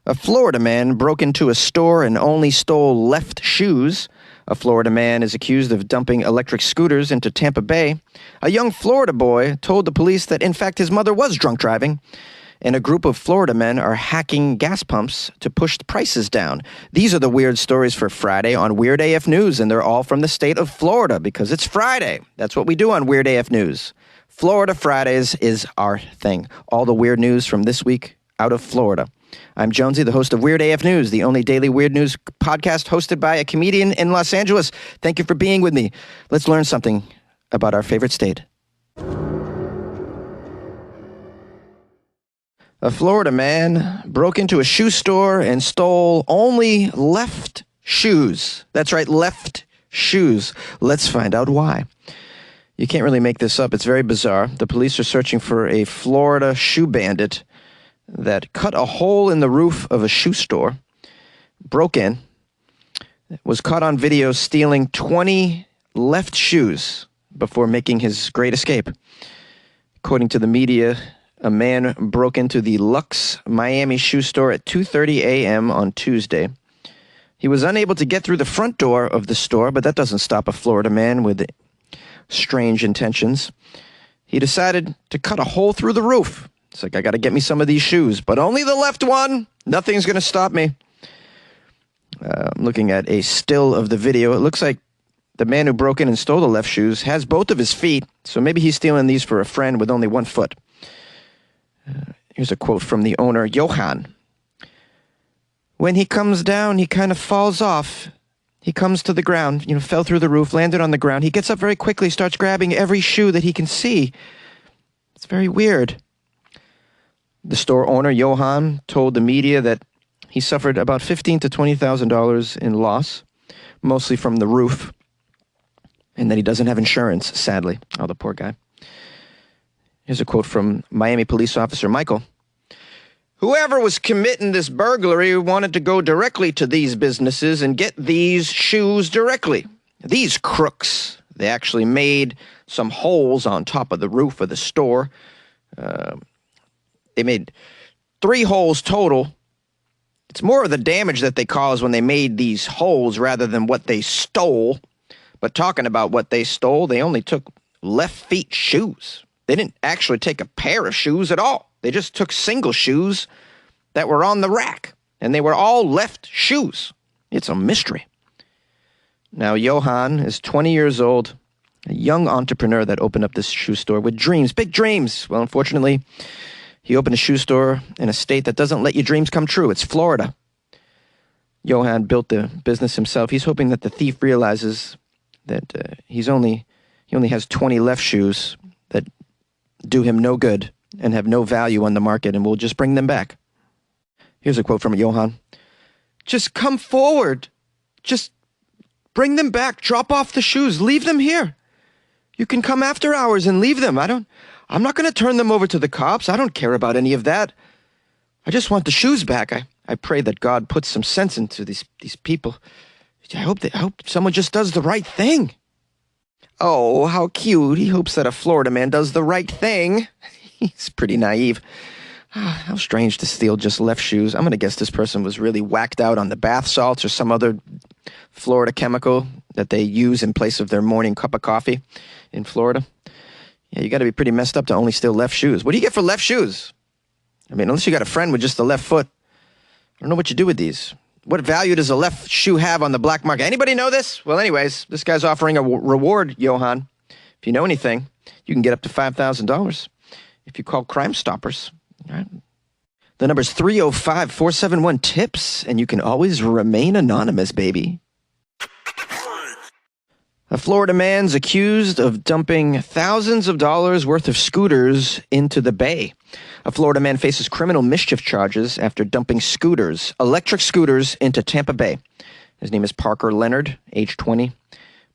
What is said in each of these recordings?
A Florida man broke into a store and only stole left shoes. A Florida man is accused of dumping electric scooters into Tampa Bay. A young Florida boy told the police that, in fact, his mother was drunk driving. And a group of Florida men are hacking gas pumps to push the prices down. These are the weird stories for Friday on Weird AF News, and they're all from the state of Florida because it's Friday. That's what we do on Weird AF News. Florida Fridays is our thing. All the weird news from this week out of Florida. I'm Jonesy, the host of Weird AF News, the only daily weird news podcast hosted by a comedian in Los Angeles. Thank you for being with me. Let's learn something about our favorite state. A Florida man broke into a shoe store and stole only left shoes. That's right, left shoes. Let's find out why. You can't really make this up. It's very bizarre. The police are searching for a Florida shoe bandit that cut a hole in the roof of a shoe store, broke in, was caught on video stealing 20 left shoes before making his great escape. According to the media, a man broke into the Lux Miami shoe store at 2:30 a.m. on Tuesday. He was unable to get through the front door of the store, but that doesn't stop a Florida man with strange intentions. He decided to cut a hole through the roof. It's like, I got to get me some of these shoes, but only the left one. Nothing's going to stop me. I'm looking at a still of the video. It looks like the man who broke in and stole the left shoes has both of his feet, so maybe he's stealing these for a friend with only one foot. Here's a quote from the owner, Johan. When he comes down, he kind of falls off. He comes to the ground, fell through the roof, landed on the ground. He gets up very quickly, starts grabbing every shoe that he can see. It's very weird. The store owner, Johan, told the media that he suffered about $15,000 to $20,000 in loss, mostly from the roof, and that he doesn't have insurance, sadly. Oh, the poor guy. Here's a quote from Miami police officer Michael. Whoever was committing this burglary wanted to go directly to these businesses and get these shoes directly. These crooks, they actually made some holes on top of the roof of the store. They made 3 holes total. It's more of the damage that they caused when they made these holes rather than what they stole. But talking about what they stole, they only took left feet shoes. They didn't actually take a pair of shoes at all. They just took single shoes that were on the rack, and they were all left shoes. It's a mystery. Now, Johan is 20 years old, a young entrepreneur that opened up this shoe store with dreams, big dreams. Well, unfortunately, he opened a shoe store in a state that doesn't let your dreams come true. It's Florida. Johan built the business himself. He's hoping that the thief realizes that he only has 20 left shoes that do him no good and have no value on the market, and will just bring them back. Here's a quote from Johan. Just come forward. Just bring them back. Drop off the shoes. Leave them here. You can come after hours and leave them. I'm not going to turn them over to the cops. I don't care about any of that. I just want the shoes back. I pray that God puts some sense into these people. I hope someone just does the right thing. Oh, how cute. He hopes that a Florida man does the right thing. He's pretty naive. How strange to steal just left shoes. I'm going to guess this person was really whacked out on the bath salts or some other Florida chemical that they use in place of their morning cup of coffee in Florida. Yeah, you got to be pretty messed up to only steal left shoes. What do you get for left shoes? I mean, unless you got a friend with just the left foot, I don't know what you do with these. What value does a left shoe have on the black market? Anybody know this? Well, anyways, this guy's offering a reward, Johan. If you know anything, you can get up to $5,000 if you call Crime Stoppers. All right. The number's 305-471-TIPS, and you can always remain anonymous, baby. A Florida man's accused of dumping thousands of dollars worth of scooters into the bay. A Florida man faces criminal mischief charges after dumping electric scooters, into Tampa Bay. His name is Parker Leonard, age 20.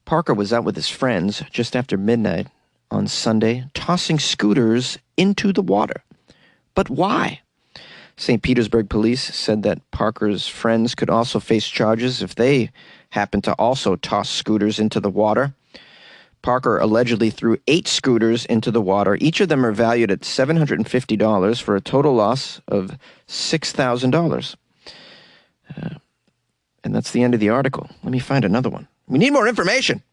Parker was out with his friends just after midnight on Sunday, tossing scooters into the water. But why? St. Petersburg police said that Parker's friends could also face charges if they happened to also toss scooters into the water. Parker allegedly threw 8 scooters into the water. Each of them are valued at $750 for a total loss of $6,000. And that's the end of the article. Let me find another one. We need more information.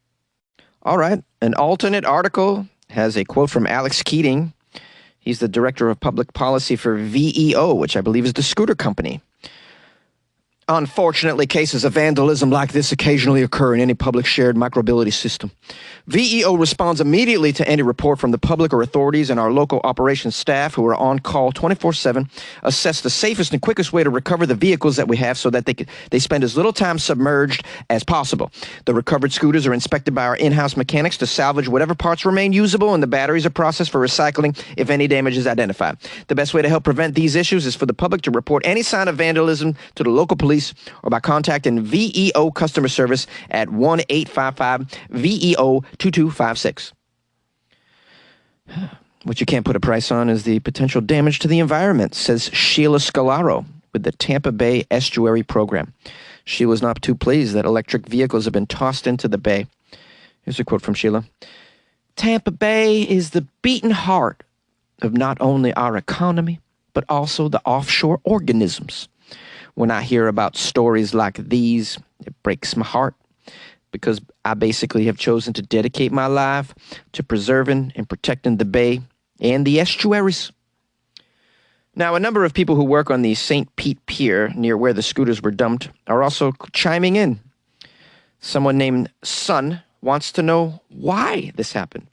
All right. An alternate article has a quote from Alex Keating. He's the director of public policy for VEO, which I believe is the scooter company. Unfortunately, cases of vandalism like this occasionally occur in any public shared micromobility system. VEO responds immediately to any report from the public or authorities, and our local operations staff, who are on call 24/7, assess the safest and quickest way to recover the vehicles that we have so that they spend as little time submerged as possible. The recovered scooters are inspected by our in-house mechanics to salvage whatever parts remain usable, and the batteries are processed for recycling if any damage is identified. The best way to help prevent these issues is for the public to report any sign of vandalism to the local police or by contacting VEO customer service at 1-855-VEO-2256. What you can't put a price on is the potential damage to the environment, says Sheila Scalaro with the Tampa Bay Estuary Program. Sheila's not too pleased that electric vehicles have been tossed into the bay. Here's a quote from Sheila. Tampa Bay is the beating heart of not only our economy, but also the offshore organisms. When I hear about stories like these, it breaks my heart because I basically have chosen to dedicate my life to preserving and protecting the bay and the estuaries. Now, a number of people who work on the St. Pete Pier near where the scooters were dumped are also chiming in. Someone named Sun wants to know why this happened.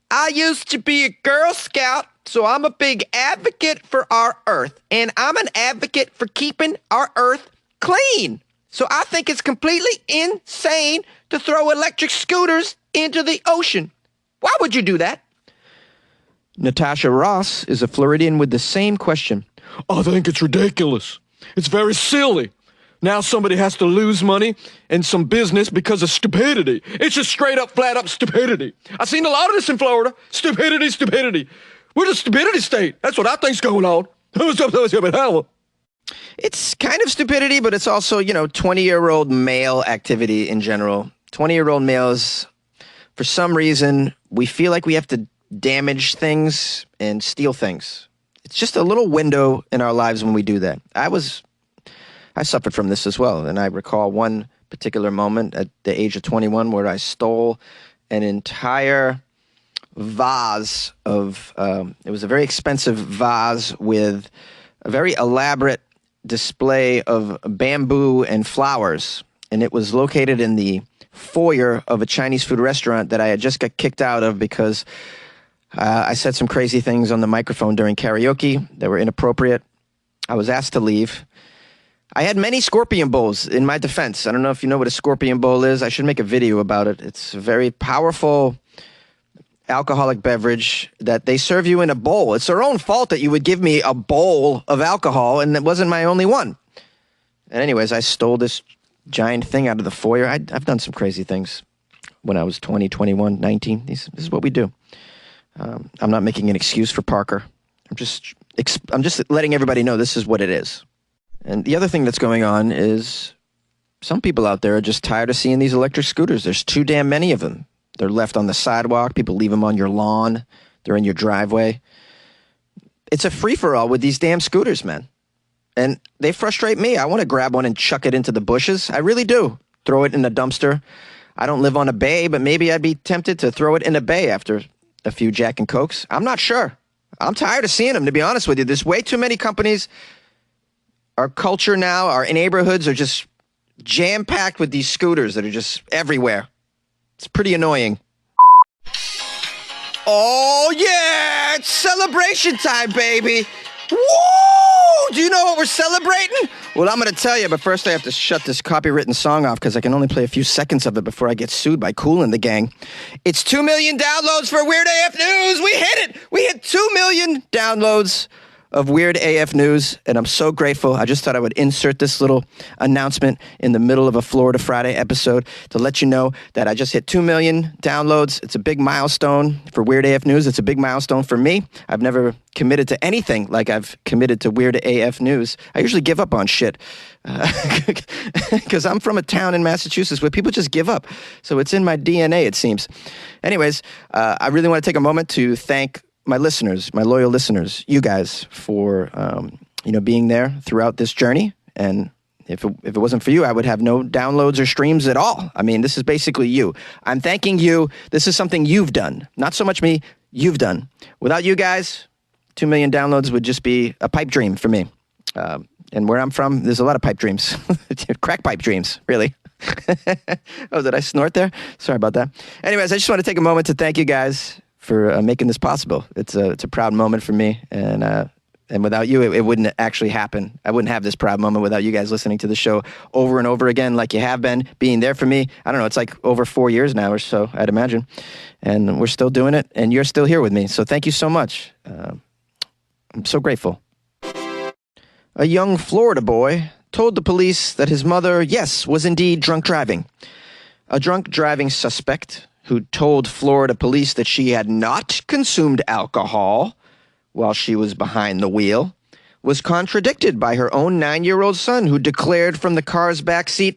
I used to be a Girl Scout, so I'm a big advocate for our Earth, and I'm an advocate for keeping our Earth clean. So I think it's completely insane to throw electric scooters into the ocean. Why would you do that? Natasha Ross is a Floridian with the same question. I think it's ridiculous. It's very silly. Now somebody has to lose money and some business because of stupidity. It's just straight up, flat up stupidity. I've seen a lot of this in Florida. Stupidity, stupidity. We're the stupidity state. That's what I think's going on. It's kind of stupidity, but it's also, 20-year-old male activity in general. 20-year-old males, for some reason, we feel like we have to damage things and steal things. It's just a little window in our lives when we do that. I suffered from this as well, and I recall one particular moment at the age of 21 where I stole an entire vase of, it was a very expensive vase with a very elaborate display of bamboo and flowers, and it was located in the foyer of a Chinese food restaurant that I had just got kicked out of because I said some crazy things on the microphone during karaoke that were inappropriate. I was asked to leave. I had many scorpion bowls in my defense. I don't know if you know what a scorpion bowl is. I should make a video about it. It's a very powerful alcoholic beverage that they serve you in a bowl. It's their own fault that you would give me a bowl of alcohol, and it wasn't my only one. And anyways, I stole this giant thing out of the foyer. I've done some crazy things when I was 20, 21, 19. This is what we do. I'm not making an excuse for Parker. I'm just letting everybody know this is what it is. And the other thing that's going on is some people out there are just tired of seeing these electric scooters. There's too damn many of them. They're left on the sidewalk. People leave them on your lawn. They're in your driveway. It's a free-for-all with these damn scooters, man. And they frustrate me. I want to grab one and chuck it into the bushes. I really do. Throw it in a dumpster. I don't live on a bay, but maybe I'd be tempted to throw it in a bay after a few Jack and Cokes. I'm not sure. I'm tired of seeing them, to be honest with you. There's way too many companies. Our culture now, our neighborhoods are just jam-packed with these scooters that are just everywhere. It's pretty annoying. Oh, yeah! It's celebration time, baby! Woo! Do you know what we're celebrating? Well, I'm going to tell you, but first I have to shut this copywritten song off because I can only play a few seconds of it before I get sued by Kool and the gang. It's 2 million downloads for Weird AF News! We hit it! We hit 2 million downloads of Weird AF News, and I'm so grateful. I just thought I would insert this little announcement in the middle of a Florida Friday episode to let you know that I just hit 2 million downloads. It's a big milestone for Weird AF News. It's a big milestone for me. I've never committed to anything like I've committed to Weird AF News. I usually give up on shit because I'm from a town in Massachusetts where people just give up. So it's in my DNA, it seems. Anyways, I really want to take a moment to thank my listeners, my loyal listeners, you guys, for being there throughout this journey and If it wasn't for you, I would have no downloads or streams at all. I mean, this is basically you. I'm thanking you. This is something you've done. Not so much me, you've done. Without you guys, 2 million downloads would just be a pipe dream for me. And where I'm from, there's a lot of pipe dreams. Crack pipe dreams, really. Oh, did I snort there? Sorry about that. Anyways, I just want to take a moment to thank you guys for making this possible. It's a proud moment for me, and without you, it wouldn't actually happen. I wouldn't have this proud moment without you guys listening to the show over and over again, like you have been, being there for me. I don't know, it's like over 4 years now or so, I'd imagine. And we're still doing it, and you're still here with me. So thank you so much. I'm so grateful. A young Florida boy told the police that his mother, yes, was indeed drunk driving. A drunk driving suspect who told Florida police that she had not consumed alcohol while she was behind the wheel was contradicted by her own 9-year-old son, who declared from the car's backseat,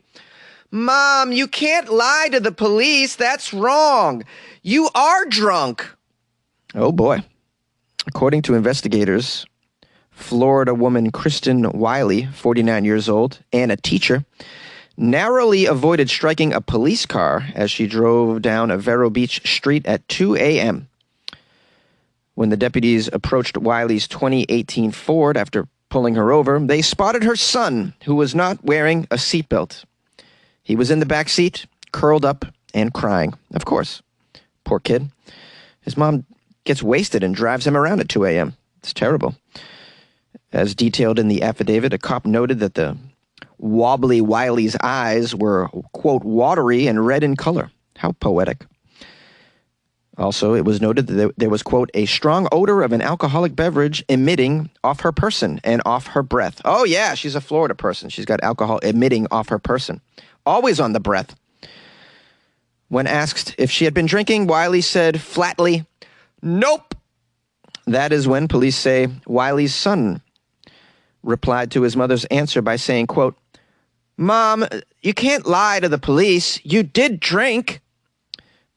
"Mom, you can't lie to the police. That's wrong. You are drunk." Oh, boy. According to investigators, Florida woman Kristen Wiley, 49 years old, and a teacher, narrowly avoided striking a police car as she drove down a Vero Beach street at 2 a.m. When the deputies approached Wiley's 2018 Ford after pulling her over, they spotted her son, who was not wearing a seatbelt. He was in the back seat, curled up and crying. Of course. Poor kid. His mom gets wasted and drives him around at 2 a.m. It's terrible. As detailed in the affidavit, a cop noted that the wobbly Wiley's eyes were, quote, watery and red in color. How poetic. Also, it was noted that there was, quote, a strong odor of an alcoholic beverage emitting off her person and off her breath. Oh, yeah, she's a Florida person. She's got alcohol emitting off her person. Always on the breath. When asked if she had been drinking, Wiley said flatly, "Nope." That is when police say Wiley's son replied to his mother's answer by saying, quote, "Mom, you can't lie to the police. You did drink."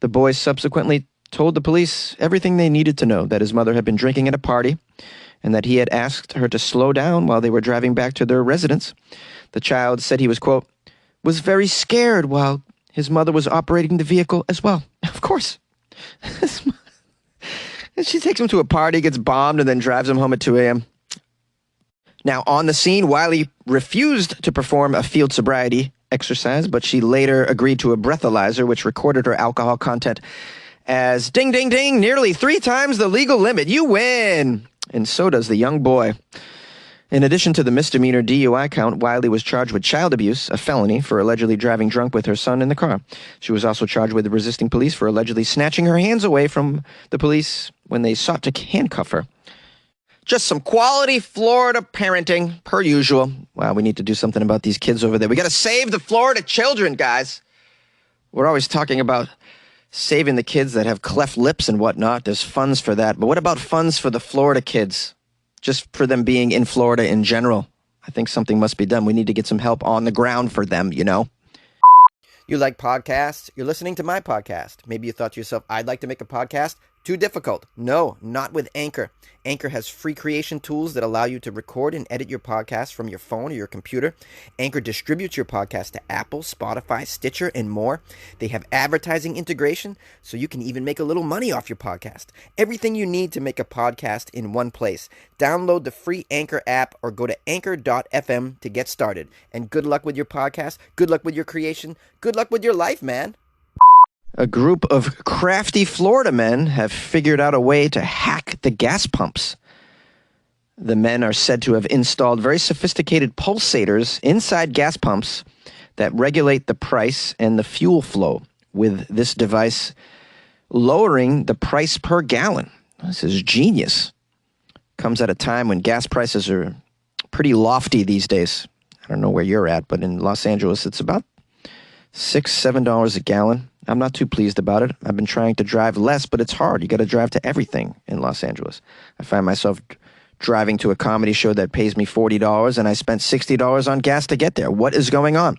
The boy subsequently told the police everything they needed to know, that his mother had been drinking at a party and that he had asked her to slow down while they were driving back to their residence. The child said he was, quote, "was very scared while his mother was operating the vehicle as well." Of course. She takes him to a party, gets bombed, and then drives him home at 2 a.m. Now, on the scene, Wiley refused to perform a field sobriety exercise, but she later agreed to a breathalyzer, which recorded her alcohol content as ding, ding, ding, nearly 3 times the legal limit. You win. And so does the young boy. In addition to the misdemeanor DUI count, Wiley was charged with child abuse, a felony, for allegedly driving drunk with her son in the car. She was also charged with resisting police for allegedly snatching her hands away from the police when they sought to handcuff her. Just some quality Florida parenting, per usual. Wow, we need to do something about these kids over there. We got to save the Florida children, guys. We're always talking about saving the kids that have cleft lips and whatnot. There's funds for that. But what about funds for the Florida kids? Just for them being in Florida in general. I think something must be done. We need to get some help on the ground for them, you know? You like podcasts? You're listening to my podcast. Maybe you thought to yourself, I'd like to make a podcast. Too difficult. No, not with Anchor. Anchor has free creation tools that allow you to record and edit your podcast from your phone or your computer. Anchor distributes your podcast to Apple, Spotify, Stitcher, and more. They have advertising integration, so you can even make a little money off your podcast. Everything you need to make a podcast in one place. Download the free Anchor app or go to anchor.fm to get started. And good luck with your podcast. Good luck with your creation. Good luck with your life, man. A group of crafty Florida men have figured out a way to hack the gas pumps. The men are said to have installed very sophisticated pulsators inside gas pumps that regulate the price and the fuel flow, with this device lowering the price per gallon. This is genius. Comes at a time when gas prices are pretty lofty these days. I don't know where you're at, but in Los Angeles, it's about $6, $7 a gallon. I'm not too pleased about it. I've been trying to drive less, but it's hard. You got to drive to everything in Los Angeles. I find myself driving to a comedy show that pays me $40, and I spent $60 on gas to get there. What is going on?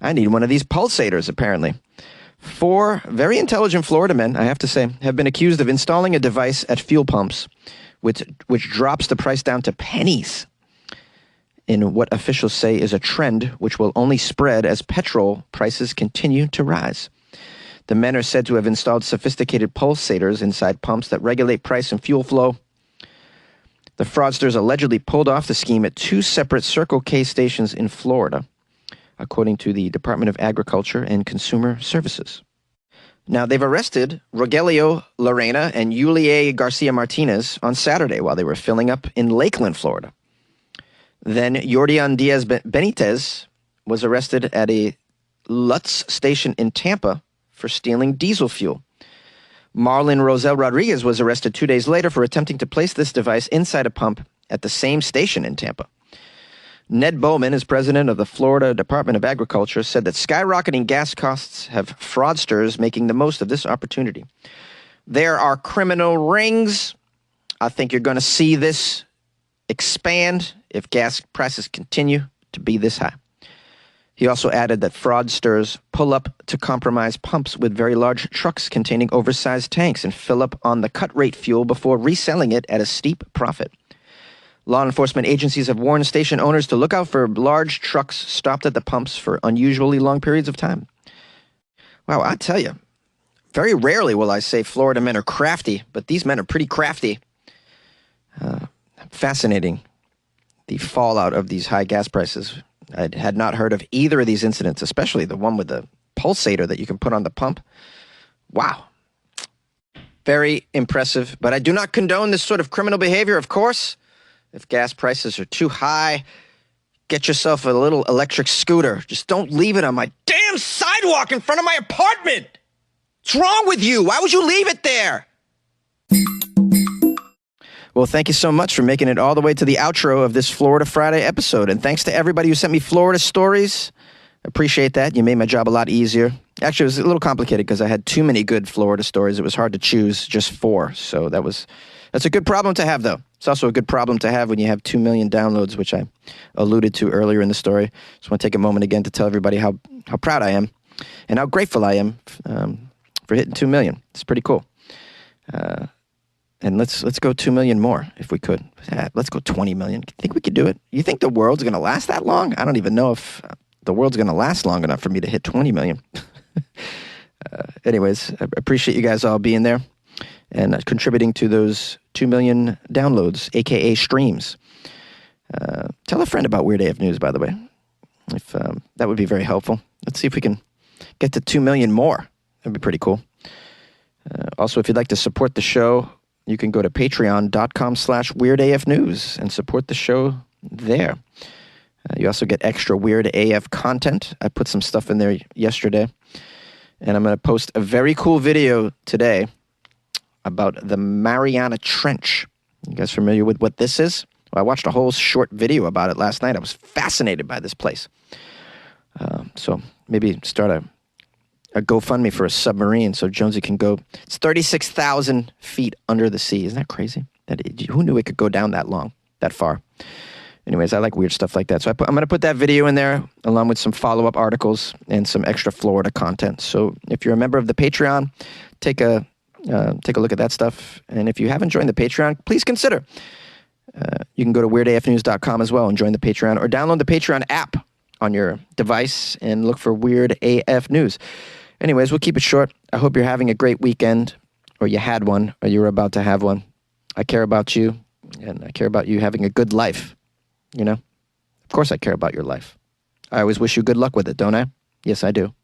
I need one of these pulsators, apparently. 4 very intelligent Florida men, I have to say, have been accused of installing a device at fuel pumps which drops the price down to pennies. in what officials say is a trend which will only spread as petrol prices continue to rise. The men are said to have installed sophisticated pulsators inside pumps that regulate price and fuel flow. The fraudsters allegedly pulled off the scheme at 2 separate Circle K stations in Florida, according to the Department of Agriculture and Consumer Services. Now, they've arrested Rogelio Lorena and Yulier Garcia Martinez on Saturday while they were filling up in Lakeland, Florida. Then Yordian Diaz Benitez was arrested at a Lutz station in Tampa for stealing diesel fuel. Marlon Rosel Rodriguez was arrested 2 days later for attempting to place this device inside a pump at the same station in Tampa. Ned Bowman, as president of the Florida Department of Agriculture, said that skyrocketing gas costs have fraudsters making the most of this opportunity. There are criminal rings. I think you're going to see this expand if gas prices continue to be this high. He also added that fraudsters pull up to compromise pumps with very large trucks containing oversized tanks and fill up on the cut rate fuel before reselling it at a steep profit. Law enforcement agencies have warned station owners to look out for large trucks stopped at the pumps for unusually long periods of time. Wow, I tell you, very rarely will I say Florida men are crafty, but these men are pretty crafty. Fascinating, the fallout of these high gas prices. I had not heard of either of these incidents, especially the one with the pulsator that you can put on the pump. Wow. Very impressive, but I do not condone this sort of criminal behavior, of course. If gas prices are too high, get yourself a little electric scooter. Just don't leave it on my damn sidewalk in front of my apartment. What's wrong with you? Why would you leave it there? Well, thank you so much for making it all the way to the outro of this Florida Friday episode. And thanks to everybody who sent me Florida stories. Appreciate that. You made my job a lot easier. Actually, it was a little complicated because I had too many good Florida stories. It was hard to choose just 4. So that's a good problem to have, though. It's also a good problem to have when you have 2 million downloads, which I alluded to earlier in the story. Just want to take a moment again to tell everybody how proud I am and how grateful I am for hitting 2 million. It's pretty cool. And let's go 2 million more if we could. Let's go 20 million. Think we could do it? You think the world's going to last that long? I don't even know if the world's going to last long enough for me to hit 20 million. Anyways, I appreciate you guys all being there and contributing to those 2 million downloads, a.k.a. streams. Tell a friend about Weird AF News, by the way. If that would be very helpful. Let's see if we can get to 2 million more. That'd be pretty cool. Also, if you'd like to support the show, you can go to patreon.com/weirdafnews and support the show there. You also get extra Weird AF content. I put some stuff in there yesterday. And I'm going to post a very cool video today about the Mariana Trench. You guys familiar with what this is? Well, I watched a whole short video about it last night. I was fascinated by this place. So maybe start a GoFundMe for a submarine so Jonesy can go. It's 36,000 feet under the sea. Isn't that crazy? Who knew it could go down that far? Anyways, I like weird stuff like that. So I'm going to put that video in there along with some follow-up articles and some extra Florida content. So if you're a member of the Patreon, take a look at that stuff. And if you haven't joined the Patreon, please consider. You can go to weirdafnews.com as well and join the Patreon, or download the Patreon app on your device and look for Weird AF News. Anyways, we'll keep it short. I hope you're having a great weekend, or you had one, or you were about to have one. I care about you, and I care about you having a good life. You know? Of course I care about your life. I always wish you good luck with it, don't I? Yes, I do.